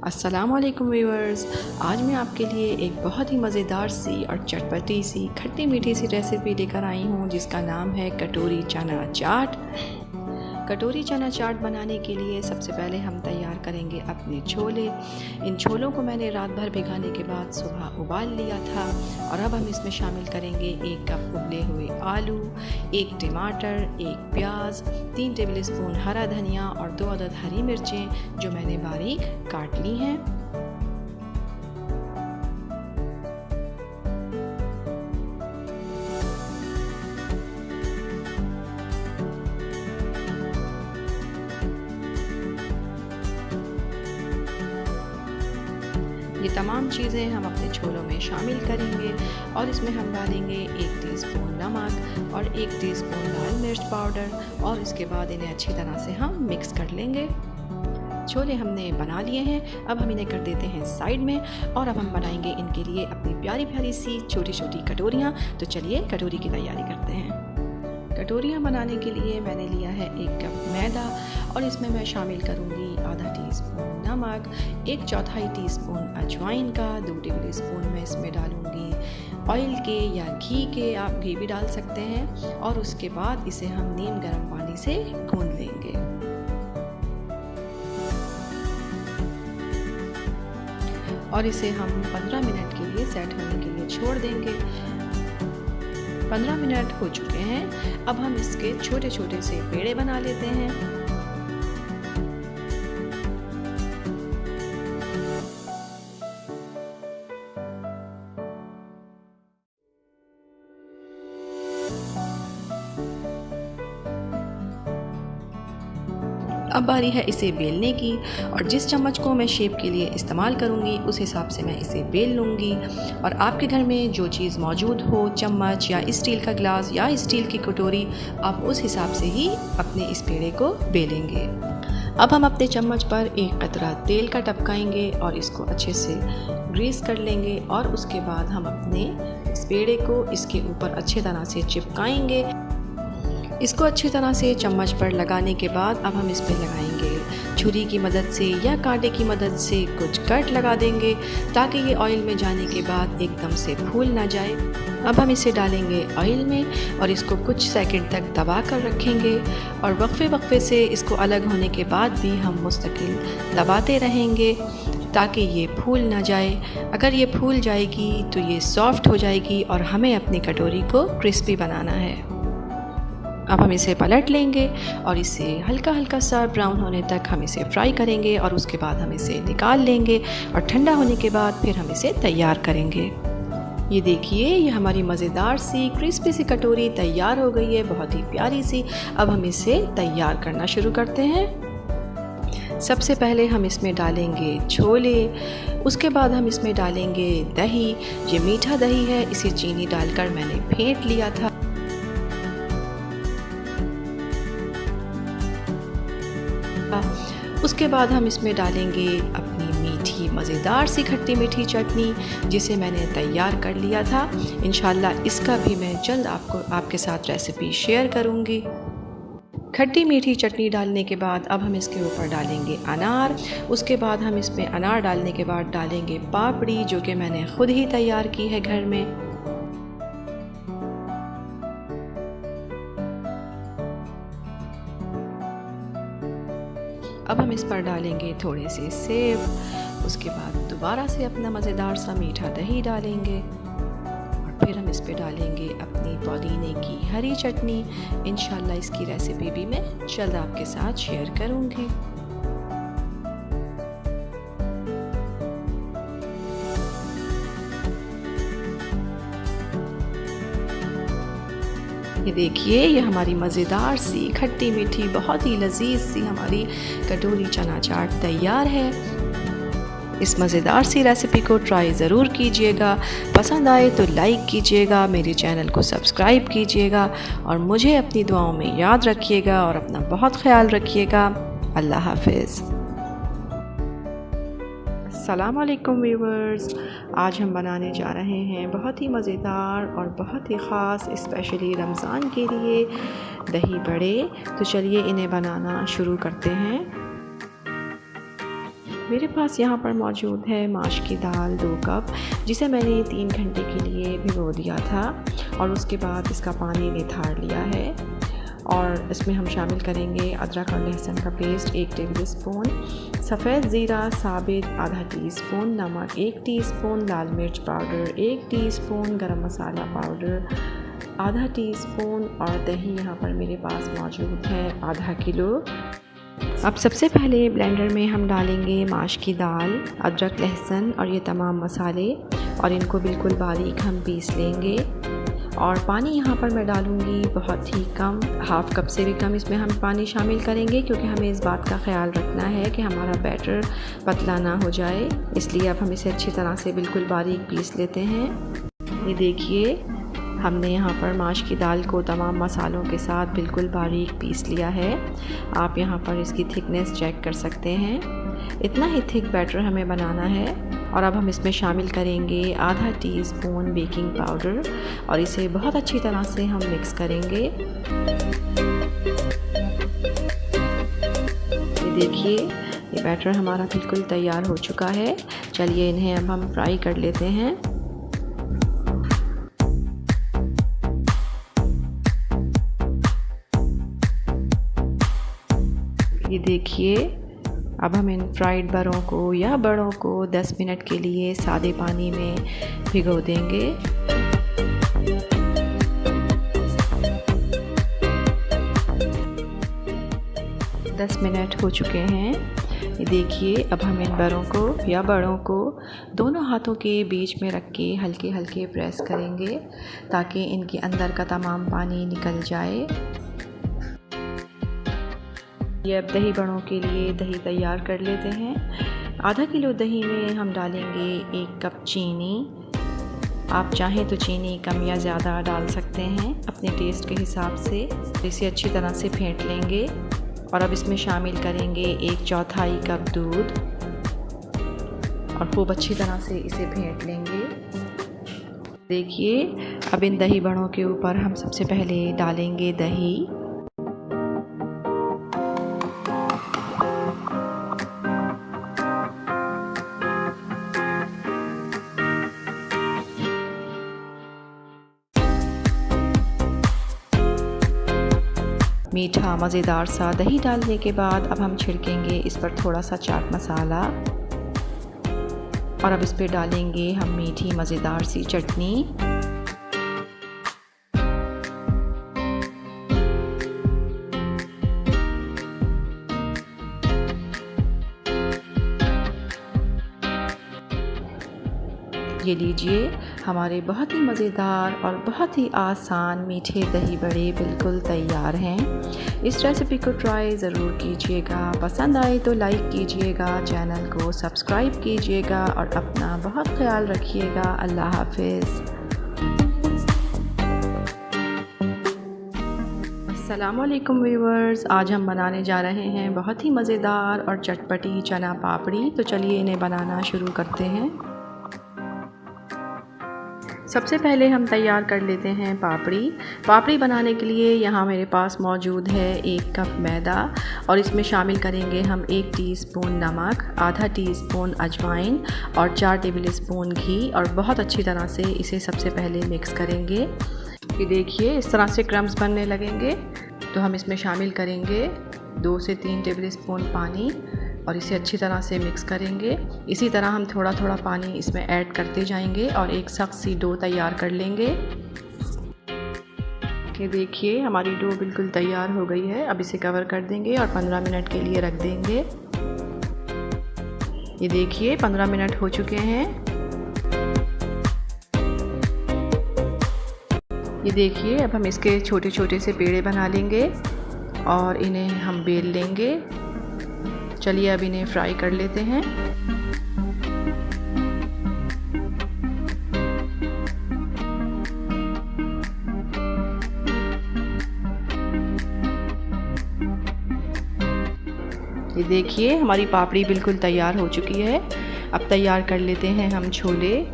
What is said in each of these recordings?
अस्सलामुअलैकुम व्यूअर्स, आज मैं आपके लिए एक बहुत ही मज़ेदार सी और चटपटी सी खट्टी मीठी सी रेसिपी लेकर आई हूँ जिसका नाम है कटोरी चना चाट। कटोरी चना चाट बनाने के लिए सबसे पहले हम तैयार करेंगे अपने छोले। इन छोलों को मैंने रात भर भिगाने के बाद सुबह उबाल लिया था और अब हम इसमें शामिल करेंगे 1 कप उबले हुए आलू, 1 टमाटर, 1 प्याज, 3 टेबलस्पून हरा धनिया और 2 अदद हरी मिर्चें जो मैंने बारीक काट ली हैं। ये तमाम चीज़ें हम अपने छोलों में शामिल करेंगे और इसमें हम डालेंगे 1 टीस्पून नमक और 1 टीस्पून लाल मिर्च पाउडर और इसके बाद इन्हें अच्छी तरह से हम मिक्स कर लेंगे। छोले हमने बना लिए हैं, अब हम इन्हें कर देते हैं साइड में और अब हम बनाएंगे इनके लिए अपनी प्यारी प्यारी सी छोटी छोटी कटोरियाँ। तो चलिए कटोरी की तैयारी करते हैं। कटोरियाँ बनाने के लिए मैंने लिया है 1 कप मैदा और इसमें मैं शामिल करूँगी आधा टीस्पून नमक, 1/4 टीस्पून अजवाइन का, 2 टेबलस्पून मैं इसमें डालूँगी ऑयल के या घी के, आप घी भी डाल सकते हैं और उसके बाद इसे हम नीम गर्म पानी से गूँध लेंगे। और इसे हम 15 मिनट के लिए सेट होने के लिए छोड़ देंगे। 15 मिनट हो चुके हैं, अब हम इसके छोटे छोटे से पेड़े बना लेते हैं। अब बारी है इसे बेलने की और जिस चम्मच को मैं शेप के लिए इस्तेमाल करूंगी उस हिसाब से मैं इसे बेल लूँगी। और आपके घर में जो चीज़ मौजूद हो, चम्मच या स्टील का ग्लास या स्टील की कटोरी, आप उस हिसाब से ही अपने इस पेड़े को बेलेंगे। अब हम अपने चम्मच पर 1 कतरा तेल का टपकाएंगे और इसको अच्छे से ग्रीस कर लेंगे और उसके बाद हम अपने इस पेड़े को इसके ऊपर अच्छी तरह से चिपकाएंगे। इसको अच्छी तरह से चम्मच पर लगाने के बाद अब हम इस पर लगाएंगे छुरी की मदद से या कांटे की मदद से कुछ कट लगा देंगे ताकि ये ऑयल में जाने के बाद एकदम से फूल ना जाए। अब हम इसे डालेंगे ऑयल में और इसको कुछ सेकंड तक दबा कर रखेंगे और वक्फे से इसको अलग होने के बाद भी हम मुस्तकिल दबाते रहेंगे ताकि ये फूल ना जाए। अगर ये फूल जाएगी तो ये सॉफ्ट हो जाएगी और हमें अपनी कटोरी को क्रिस्पी बनाना है। अब हम इसे पलट लेंगे और इसे हल्का हल्का सा ब्राउन होने तक हम इसे फ्राई करेंगे और उसके बाद हम इसे निकाल लेंगे और ठंडा होने के बाद फिर हम इसे तैयार करेंगे। ये देखिए, ये हमारी मज़ेदार सी क्रिस्पी सी कटोरी तैयार हो गई है, बहुत ही प्यारी सी। अब हम इसे तैयार करना शुरू करते हैं। सबसे पहले हम इसमें डालेंगे छोले, उसके बाद हम इसमें डालेंगे दही। ये मीठा दही है, इसे चीनी डालकर मैंने फेंट लिया था। उसके बाद हम इसमें डालेंगे अपनी मीठी मज़ेदार सी खट्टी मीठी चटनी जिसे मैंने तैयार कर लिया था। इंशाल्लाह इसका भी मैं जल्द आपके साथ रेसिपी शेयर करूँगी। खट्टी मीठी चटनी डालने के बाद अब हम इसके ऊपर डालेंगे अनार। उसके बाद हम इसमें अनार डालने के बाद डालेंगे पापड़ी जो कि मैंने ख़ुद ही तैयार की है घर में। अब हम इस पर डालेंगे थोड़े से सेब। उसके बाद दोबारा से अपना मज़ेदार सा मीठा दही डालेंगे और फिर हम इस पर डालेंगे अपनी पुदीने की हरी चटनी। इंशाल्लाह इसकी रेसिपी भी मैं जल्द आपके साथ शेयर करूँगी। ये देखिए, ये हमारी मज़ेदार सी खट्टी मीठी बहुत ही लजीज सी हमारी कटोरी चना चाट तैयार है। इस मज़ेदार सी रेसिपी को ट्राई ज़रूर कीजिएगा। पसंद आए तो लाइक कीजिएगा, मेरे चैनल को सब्सक्राइब कीजिएगा और मुझे अपनी दुआओं में याद रखिएगा और अपना बहुत ख्याल रखिएगा। अल्लाह हाफ़िज़। अस्सलाम वालेकुम व्यूवर्स, आज हम बनाने जा रहे हैं बहुत ही मज़ेदार और बहुत ही ख़ास स्पेशली रमज़ान के लिए दही बड़े। तो चलिए इन्हें बनाना शुरू करते हैं। मेरे पास यहाँ पर मौजूद है माश की दाल 2 कप, जिसे मैंने 3 घंटे के लिए भिगो दिया था और उसके बाद इसका पानी निथार लिया है। और इसमें हम शामिल करेंगे अदरक और लहसुन का पेस्ट 1 टेबल स्पून, सफ़ेद ज़ीरा साबित आधा टीस्पून, नमक 1 टीस्पून, लाल मिर्च पाउडर 1 टीस्पून, गरम मसाला पाउडर आधा टीस्पून और दही यहाँ पर मेरे पास मौजूद है आधा किलो। अब सबसे पहले ब्लेंडर में हम डालेंगे माश की दाल, अदरक लहसुन और ये तमाम मसाले और इनको बिल्कुल बारीक हम पीस लेंगे। और पानी यहाँ पर मैं डालूँगी बहुत ही कम, हाफ़ कप से भी कम इसमें हम पानी शामिल करेंगे, क्योंकि हमें इस बात का ख्याल रखना है कि हमारा बैटर पतला ना हो जाए। इसलिए अब हम इसे अच्छी तरह से बिल्कुल बारीक पीस लेते हैं। ये देखिए, हमने यहाँ पर माश की दाल को तमाम मसालों के साथ बिल्कुल बारीक पीस लिया है। आप यहाँ पर इसकी थिकनेस चेक कर सकते हैं। इतना ही थिक बैटर हमें बनाना है। और अब हम इसमें शामिल करेंगे आधा टीस्पून बेकिंग पाउडर और इसे बहुत अच्छी तरह से हम मिक्स करेंगे। ये देखिए, ये बैटर हमारा बिल्कुल तैयार हो चुका है। चलिए इन्हें अब हम फ्राई कर लेते हैं। ये देखिए, अब हम इन फ्राइड बरों को या बड़ों को 10 मिनट के लिए सादे पानी में भिगो देंगे। 10 मिनट हो चुके हैं। ये देखिए, अब हम इन बरों को या बड़ों को दोनों हाथों के बीच में रख के हल्के हल्के प्रेस करेंगे ताकि इनके अंदर का तमाम पानी निकल जाए। ये अब दही बड़ों के लिए दही तैयार कर लेते हैं। आधा किलो दही में हम डालेंगे 1 कप चीनी। आप चाहें तो चीनी कम या ज़्यादा डाल सकते हैं अपने टेस्ट के हिसाब से। इसे अच्छी तरह से फेंट लेंगे और अब इसमें शामिल करेंगे 1/4 कप दूध और खूब अच्छी तरह से इसे फेंट लेंगे। देखिए, अब इन दही बड़ों के ऊपर हम सबसे पहले डालेंगे दही। मीठा मज़ेदार सा दही डालने के बाद अब हम छिड़केंगे इस पर थोड़ा सा चाट मसाला और अब इस पर डालेंगे हम मीठी मज़ेदार सी चटनी। ये लीजिए, हमारे बहुत ही मज़ेदार और बहुत ही आसान मीठे दही बड़े बिल्कुल तैयार हैं। इस रेसिपी को ट्राई ज़रूर कीजिएगा। पसंद आए तो लाइक कीजिएगा, चैनल को सब्सक्राइब कीजिएगा और अपना बहुत ख्याल रखिएगा। अल्लाह हाफ़िज़। अस्सलामुअलैकुम व्यूवर्स, आज हम बनाने जा रहे हैं बहुत ही मज़ेदार और चटपटी चना पापड़ी। तो चलिए इन्हें बनाना शुरू करते हैं। सबसे पहले हम तैयार कर लेते हैं पापड़ी बनाने के लिए यहाँ मेरे पास मौजूद है 1 कप मैदा और इसमें शामिल करेंगे हम 1 टीस्पून नमक, आधा टीस्पून अजवाइन और 4 टेबल स्पून घी और बहुत अच्छी तरह से इसे सबसे पहले मिक्स करेंगे। ये देखिए, इस तरह से क्रम्स बनने लगेंगे तो हम इसमें शामिल करेंगे 2 से 3 टेबल स्पून पानी और इसे अच्छी तरह से मिक्स करेंगे। इसी तरह हम थोड़ा थोड़ा पानी इसमें ऐड करते जाएंगे और एक सख्त सी डो तैयार कर लेंगे। ये देखिए, हमारी डो बिल्कुल तैयार हो गई है। अब इसे कवर कर देंगे और 15 मिनट के लिए रख देंगे। ये देखिए, 15 मिनट हो चुके हैं। ये देखिए, अब हम इसके छोटे छोटे से पेड़े बना लेंगे और इन्हें हम बेल लेंगे। चलिए अब इन्हें फ्राई कर लेते हैं। ये देखिए, हमारी पापड़ी बिल्कुल तैयार हो चुकी है। अब तैयार कर लेते हैं हम छोले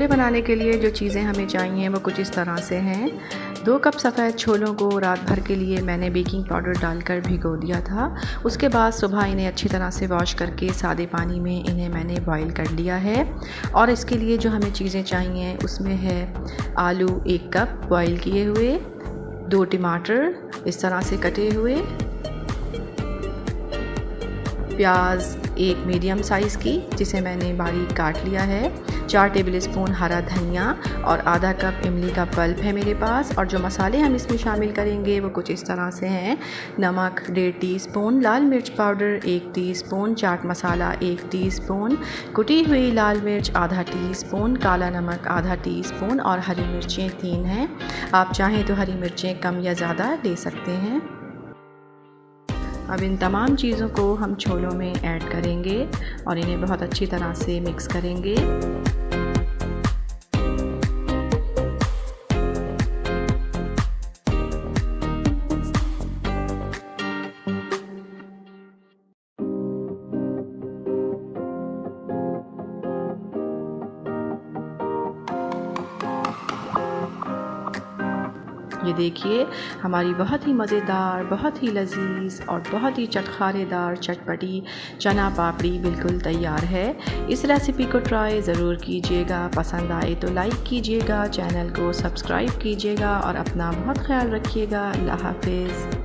बनाने के लिए जो चीज़ें हमें चाहिए वो कुछ इस तरह से हैं। 2 कप सफ़ेद छोलों को रात भर के लिए मैंने बेकिंग पाउडर डालकर भिगो दिया था। उसके बाद सुबह इन्हें अच्छी तरह से वॉश करके सादे पानी में इन्हें मैंने बॉईल कर लिया है। और इसके लिए जो हमें चीज़ें चाहिए उसमें है आलू 1 कप बॉईल किए हुए, 2 टमाटर इस तरह से कटे हुए, प्याज 1 मीडियम साइज़ की जिसे मैंने बारीक काट लिया है, 4 टेबलस्पून हरा धनिया और आधा कप इमली का पल्प है मेरे पास। और जो मसाले हम इसमें शामिल करेंगे वो कुछ इस तरह से हैं। नमक 1.5 टीस्पून, लाल मिर्च powder 1 teaspoon, chaat masala 1 teaspoon, कुटी हुई लाल मिर्च आधा टीस्पून, काला नमक आधा टीस्पून और हरी मिर्चें 3 हैं। आप चाहें तो हरी मिर्चें कम या ज़्यादा ले सकते हैं। अब इन तमाम चीज़ों को हम छोलों में ऐड करेंगे और इन्हें बहुत अच्छी तरह से मिक्स करेंगे। ये देखिए हमारी बहुत ही मज़ेदार, बहुत ही लजीज और बहुत ही चटखारेदार चटपटी चना पापड़ी बिल्कुल तैयार है। इस रेसिपी को ट्राई ज़रूर कीजिएगा। पसंद आए तो लाइक कीजिएगा, चैनल को सब्सक्राइब कीजिएगा और अपना बहुत ख्याल रखिएगा। अल्लाह हाफिज़।